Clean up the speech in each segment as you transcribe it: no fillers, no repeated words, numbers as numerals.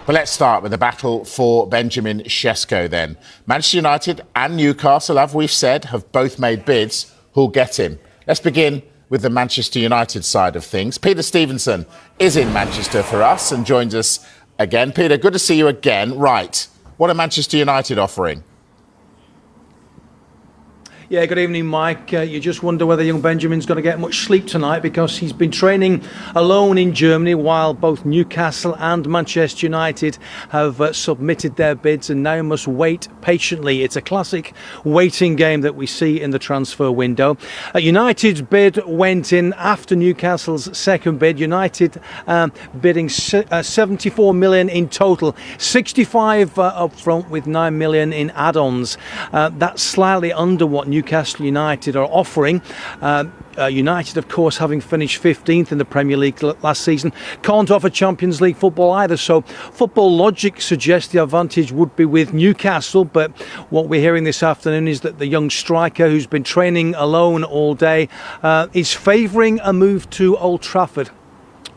But let's start with the battle for Benjamin Sesko then. Manchester United and Newcastle, as we've said, have both made bids. Who'll get him? Let's begin with the Manchester United side of things. Peter Stevenson is in Manchester for us and joins us again. Peter, good to see you again. Right, what are Manchester United offering? Yeah, good evening, Mike. You just wonder whether young Benjamin's going to get much sleep tonight because he's been training alone in Germany while both Newcastle and Manchester United have submitted their bids and now must wait patiently. It's a classic waiting game that we see in the transfer window. United's bid went in after Newcastle's second bid. United bidding 74 million in total, 65 up front with 9 million in add-ons. That's slightly under what Newcastle United are offering. United, of course, having finished 15th in the Premier League last season, can't offer Champions League football either. So football logic suggests the advantage would be with Newcastle. But what we're hearing this afternoon is that the young striker, who's been training alone all day, is favouring a move to Old Trafford.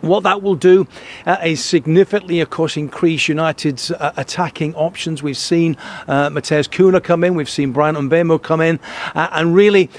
What that will do is significantly, of course, increase United's attacking options. We've seen Matheus Cunha come in, we've seen Brian Mbeumo come in, and really,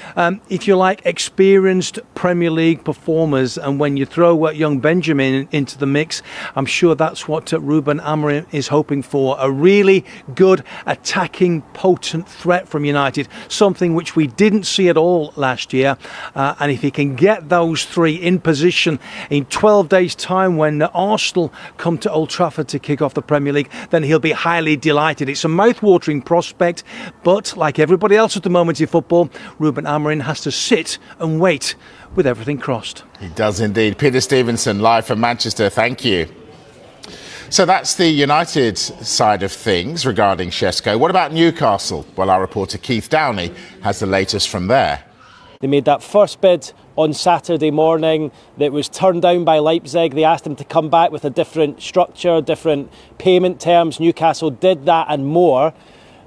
if you like, experienced Premier League performers. And when you throw young Benjamin into the mix, I'm sure that's what Ruben Amorim is hoping for. A really good attacking, potent threat from United, something which we didn't see at all last year. And if he can get those three in position in 12 days' time when Arsenal come to Old Trafford to kick off the Premier League, then he'll be highly delighted. It's a mouth-watering prospect, but like everybody else at the moment in football, Ruben Amorim has to sit and wait with everything crossed. He does indeed. Peter Stevenson, live from Manchester. Thank you. So that's the United side of things regarding Sesko. What about Newcastle? Well, our reporter Keith Downey has the latest from there. They made that first bid on Saturday morning that was turned down by Leipzig. They asked them to come back with a different structure, different payment terms. Newcastle did that and more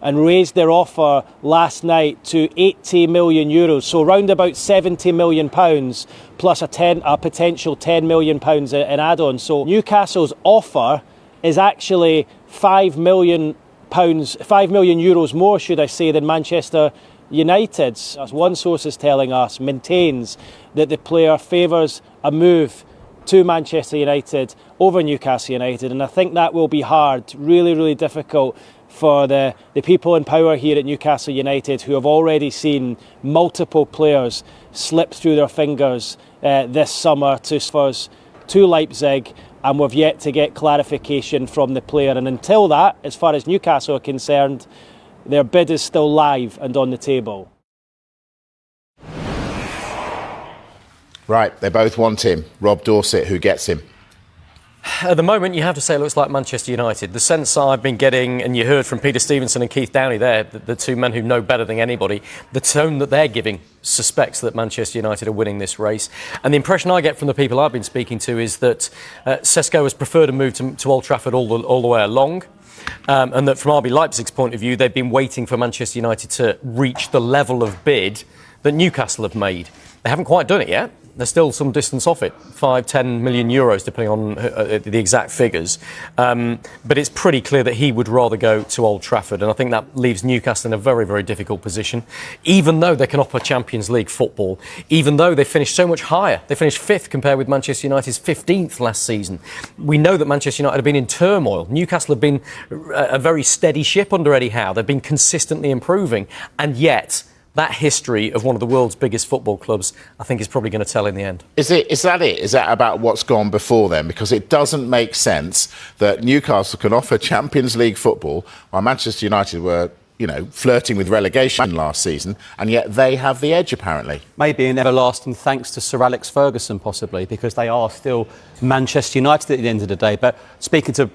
and raised their offer last night to 80 million euros, so around about 70 million pounds plus a potential 10 million pounds in add-ons. So Newcastle's offer is actually 5 million euros more, should I say, than Manchester United's, as one source is telling us, maintains that the player favours a move to Manchester United over Newcastle United, and I think that will be hard, really difficult for the people in power here at Newcastle United, who have already seen multiple players slip through their fingers this summer to Leipzig, and we've yet to get clarification from the player. And until that, as far as Newcastle are concerned, their bid is still live and on the table. Right, they both want him. Rob Dorset, who gets him? At the moment, you have to say it looks like Manchester United. The sense I've been getting, and you heard from Peter Stevenson and Keith Downey there, the two men who know better than anybody, the tone that they're giving suspects that Manchester United are winning this race. And the impression I get from the people I've been speaking to is that Sesko has preferred a move to Old Trafford all the way along. And that from RB Leipzig's point of view, they've been waiting for Manchester United to reach the level of bid that Newcastle have made. They haven't quite done it yet. They're still some distance off it, 5-10 million euros, depending on the exact figures. But it's pretty clear that he would rather go to Old Trafford. And I think that leaves Newcastle in a very difficult position. Even though they can offer Champions League football, even though they finished so much higher. They finished 5th compared with Manchester United's 15th last season. We know that Manchester United have been in turmoil. Newcastle have been a very steady ship under Eddie Howe. They've been consistently improving. And yet, that history of one of the world's biggest football clubs, I think, is probably going to tell in the end. Is that it? Is that about what's gone before then? Because it doesn't make sense that Newcastle can offer Champions League football while Manchester United were, flirting with relegation last season, and yet they have the edge, apparently. Maybe an everlasting thanks to Sir Alex Ferguson, possibly, because they are still Manchester United at the end of the day. But speaking to,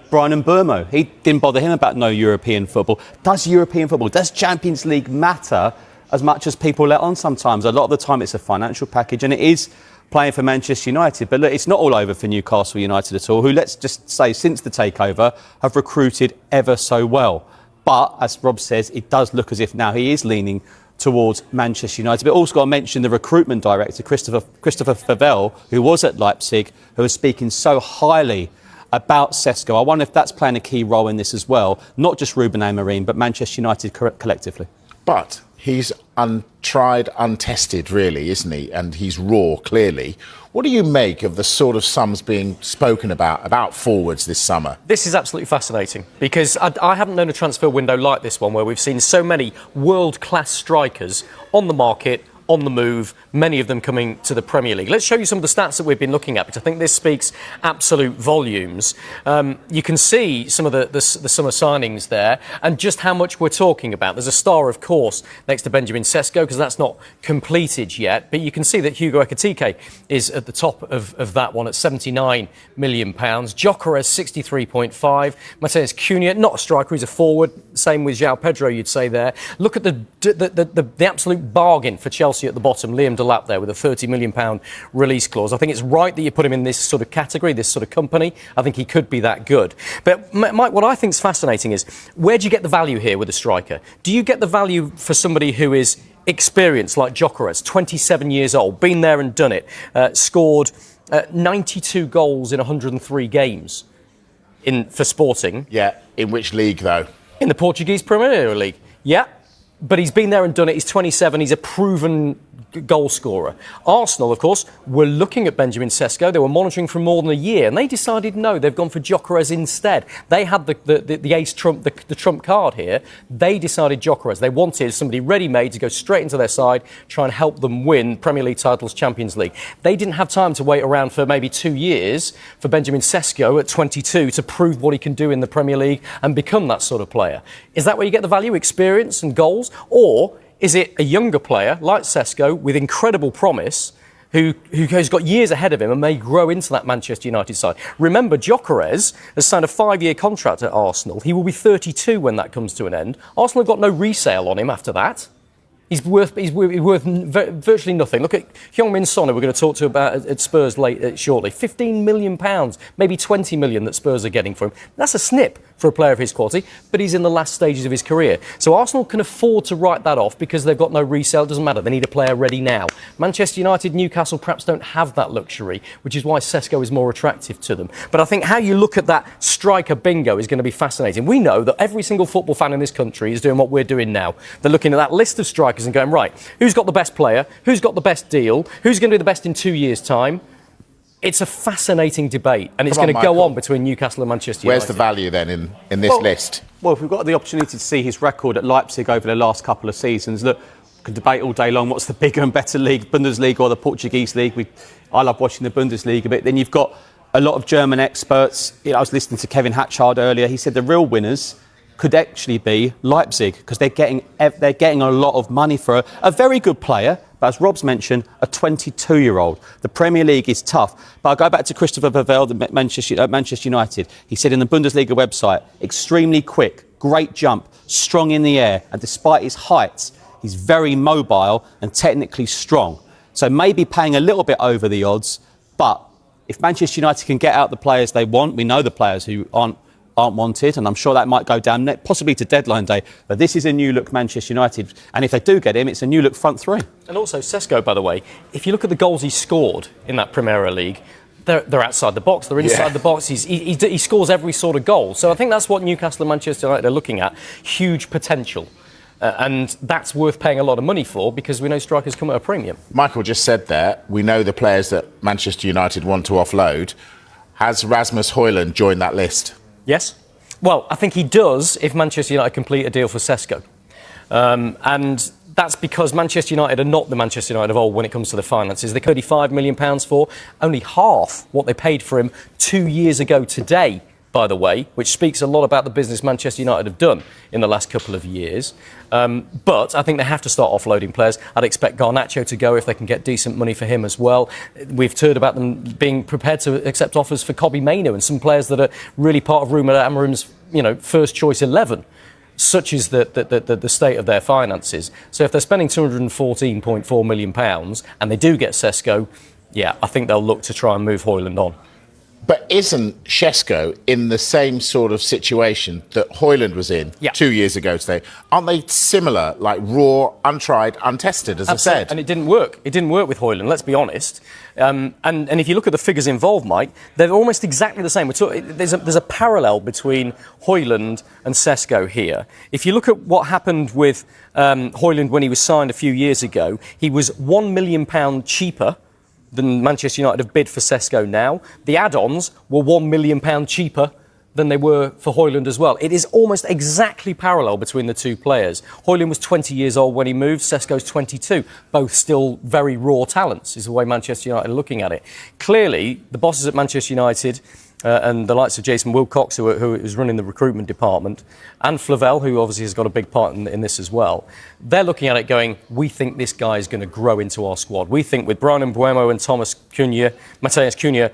Brian Mbeumo, he didn't bother him about no European football. Does Champions League matter as much as people let on sometimes? A lot of the time it's a financial package, and it is playing for Manchester United. But look, it's not all over for Newcastle United at all, who, let's just say, since the takeover, have recruited ever so well. But, as Rob says, it does look as if now he is leaning towards Manchester United. But also got to mention the recruitment director, Christopher Favell, who was at Leipzig, who was speaking so highly about Sesko. I wonder if that's playing a key role in this as well. Not just Ruben Amorim, but Manchester United collectively. But he's untried, untested, really, isn't he? And he's raw, clearly. What do you make of the sort of sums being spoken about forwards this summer? This is absolutely fascinating because I haven't known a transfer window like this one where we've seen so many world-class strikers on the market, on the move, many of them coming to the Premier League. Let's show you some of the stats that we've been looking at, because I think this speaks absolute volumes. You can see some of the summer signings there and just how much we're talking about. There's a star, of course, next to Benjamin Sesko, because that's not completed yet, but you can see that Hugo Ekitike is at the top of that one at £79 million. Gyökeres, 63.5. Mateus Cunha, not a striker, he's a forward. Same with João Pedro, you'd say there. Look at the absolute bargain for Chelsea at the bottom, Liam Delap there with a £30 million release clause. I think it's right that you put him in this sort of category, this sort of company. I think he could be that good. But Mike, what I think is fascinating is, where do you get the value here with a striker? Do you get the value for somebody who is experienced like Gyökeres, 27 years old, been there and done it, scored 92 goals in 103 games for Sporting? Yeah, in which league, though? In the Portuguese Premier League. Yeah. But he's been there and done it. He's 27. He's a proven goal scorer. Arsenal, of course, were looking at Benjamin Sesko. They were monitoring for more than a year, and they decided no. They've gone for Gyökeres instead. They had the ace trump, the trump card here. They decided Gyökeres. They wanted somebody ready-made to go straight into their side, try and help them win Premier League titles, Champions League. They didn't have time to wait around for maybe 2 years for Benjamin Sesko at 22 to prove what he can do in the Premier League and become that sort of player. Is that where you get the value, experience and goals? Or is it a younger player like Sesko with incredible promise who has got years ahead of him and may grow into that Manchester United side? Remember, Gyökeres has signed a 5-year contract at Arsenal. He will be 32 when that comes to an end. Arsenal have got no resale on him after that. He's worth virtually nothing. Look at Heung-min Son, who we're going to talk to about at Spurs shortly. £15 million, maybe $20 million that Spurs are getting for him. That's a snip for a player of his quality, but he's in the last stages of his career. So Arsenal can afford to write that off because they've got no resale. It doesn't matter. They need a player ready now. Manchester United, Newcastle perhaps don't have that luxury, which is why Sesko is more attractive to them. But I think how you look at that striker bingo is going to be fascinating. We know that every single football fan in this country is doing what we're doing now. They're looking at that list of strikers and going, right, who's got the best player? Who's got the best deal? Who's going to be the best in 2 years' time? It's a fascinating debate, and it's going to go on between Newcastle and Manchester United. Where's the value then in this list? Well, if we've got the opportunity to see his record at Leipzig over the last couple of seasons, look, we could debate all day long what's the bigger and better league, Bundesliga or the Portuguese league. I love watching the Bundesliga, but then you've got a lot of German experts. I was listening to Kevin Hatchard earlier. He said the real winners could actually be Leipzig, because they're getting a lot of money for a very good player, but as Rob's mentioned, a 22-year-old. The Premier League is tough. But I'll go back to Christopher Pavel at Manchester United. He said in the Bundesliga website, extremely quick, great jump, strong in the air, and despite his height, he's very mobile and technically strong. So maybe paying a little bit over the odds, but if Manchester United can get out the players they want, we know the players who aren't wanted, and I'm sure that might go down possibly to deadline day, but this is a new look Manchester United, and if they do get him, it's a new look front three. And also Sesko, by the way, if you look at the goals he scored in that Premier League, they're outside the box, they're inside the box. He scores every sort of goal. So I think that's what Newcastle and Manchester United are looking at. Huge potential. And that's worth paying a lot of money for, because we know strikers come at a premium. Michael just said there, we know the players that Manchester United want to offload. Has Rasmus Højlund joined that list? Yes. Well, I think he does if Manchester United complete a deal for Sesko. And that's because Manchester United are not the Manchester United of old when it comes to the finances. They paid £35 million for, only half what they paid for him 2 years ago today, by the way, which speaks a lot about the business Manchester United have done in the last couple of years. But I think they have to start offloading players. I'd expect Garnacho to go if they can get decent money for him as well. We've heard about them being prepared to accept offers for Kobbie Mainoo and some players that are really part of Ruben Amorim's, first choice 11. Such is the state of their finances. So if they're spending £214.4 million and they do get Sesko, I think they'll look to try and move Højlund on. But isn't Sesko in the same sort of situation that Hoyland was in 2 years ago today? Aren't they similar, like raw, untried, untested, as I said? And it didn't work. It didn't work with Hoyland, let's be honest. And if you look at the figures involved, Mike, they're almost exactly the same. There's a parallel between Hoyland and Sesko here. If you look at what happened with Hoyland when he was signed a few years ago, he was £1 million cheaper than Manchester United have bid for Sesko now. The add-ons were £1 million cheaper than they were for Hoyland as well. It is almost exactly parallel between the two players. Hoyland was 20 years old when he moved, Sesko's 22. Both still very raw talents, is the way Manchester United are looking at it. Clearly, the bosses at Manchester United and the likes of Jason Wilcox, who is running the recruitment department, and Flavel, who obviously has got a big part in this as well, they're looking at it going, we think this guy is going to grow into our squad. We think with Brian Mbuemo and Mateus Cunha,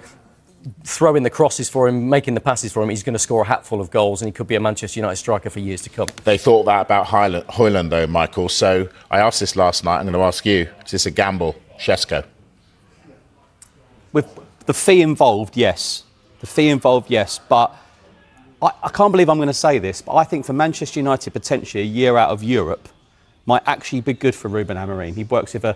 throwing the crosses for him, making the passes for him, he's going to score a hatful of goals and he could be a Manchester United striker for years to come. They thought that about Hoyland, though, Michael. So I asked this last night. I'm going to ask you, is this a gamble, Sesko? With the fee involved, yes. The fee involved, yes. But I can't believe I'm going to say this, but I think for Manchester United, potentially a year out of Europe might actually be good for Ruben Amorim. He works with a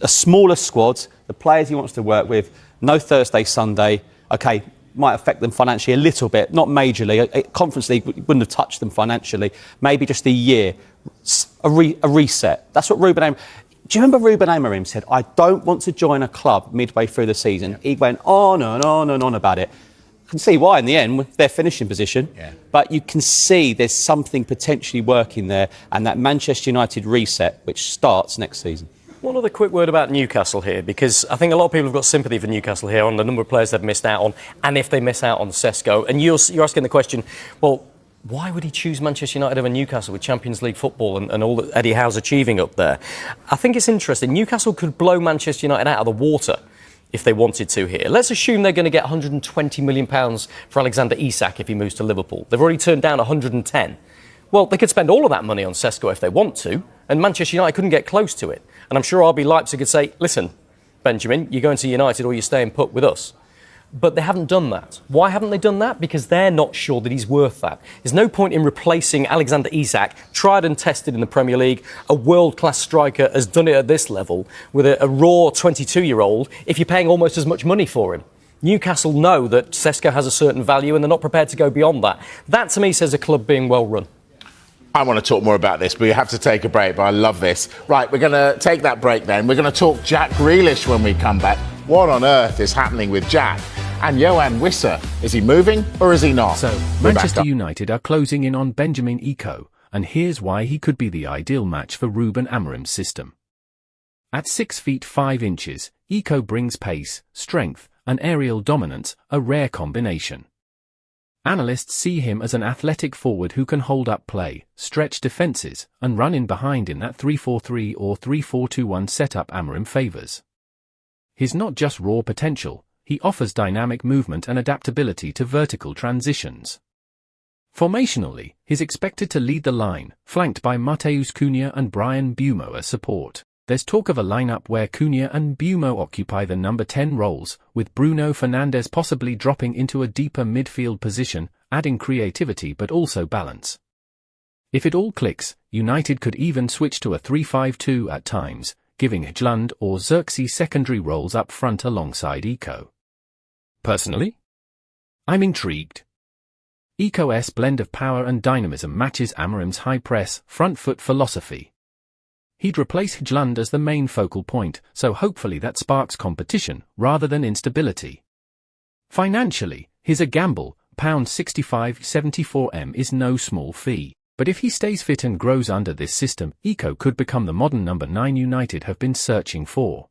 smaller squad, the players he wants to work with, no Thursday, Sunday. OK, might affect them financially a little bit, not majorly. A Conference League wouldn't have touched them financially. Maybe just a year, a reset. That's what Ruben Amorim... Do you remember Ruben Amorim said, I don't want to join a club midway through the season? He went on and on and on about it. I can see why in the end, with their finishing position. Yeah. But you can see there's something potentially working there, and that Manchester United reset, which starts next season. One other quick word about Newcastle here, because I think a lot of people have got sympathy for Newcastle here on the number of players they've missed out on, and if they miss out on Sesko. And you're asking the question, well, why would he choose Manchester United over Newcastle with Champions League football and all that Eddie Howe's achieving up there? I think it's interesting. Newcastle could blow Manchester United out of the water if they wanted to here. Let's assume they're going to get £120 million for Alexander Isak if he moves to Liverpool. They've already turned down 110. Well, they could spend all of that money on Sesko if they want to, and Manchester United couldn't get close to it. And I'm sure RB Leipzig could say, listen, Benjamin, you're going to United or you're staying put with us. But they haven't done that. Why haven't they done that? Because they're not sure that he's worth that. There's no point in replacing Alexander Isak, tried and tested in the Premier League, a world-class striker has done it at this level, with a raw 22-year-old, if you're paying almost as much money for him. Newcastle know that Sesko has a certain value and they're not prepared to go beyond that. That, to me, says a club being well run. I want to talk more about this, but we have to take a break, but I love this. Right, we're going to take that break then. We're going to talk Jack Grealish when we come back. What on earth is happening with Jack? And Yoane Wissa, is he moving or is he not? So, Manchester United are closing in on Benjamin Iko, and here's why he could be the ideal match for Ruben Amorim's system. At 6 feet 5 inches, Iko brings pace, strength, and aerial dominance, a rare combination. Analysts see him as an athletic forward who can hold up play, stretch defences, and run in behind in that 3-4-3 or 3-4-2-1 setup Amorim favours. He's not just raw potential, he offers dynamic movement and adaptability to vertical transitions. Formationally, he's expected to lead the line, flanked by Mateus Cunha and Brian Mbuemo as support. There's talk of a lineup where Cunha and Mbuemo occupy the number 10 roles, with Bruno Fernandes possibly dropping into a deeper midfield position, adding creativity but also balance. If it all clicks, United could even switch to a 3-5-2 at times, giving Højlund or Xerxes secondary roles up front alongside Iko. Personally, I'm intrigued. Iko's blend of power and dynamism matches Amorim's high-press, front-foot philosophy. He'd replace Højlund as the main focal point, so hopefully that sparks competition, rather than instability. Financially, he's a gamble, £65.74 is no small fee. But if he stays fit and grows under this system, Iko could become the modern number 9 United have been searching for.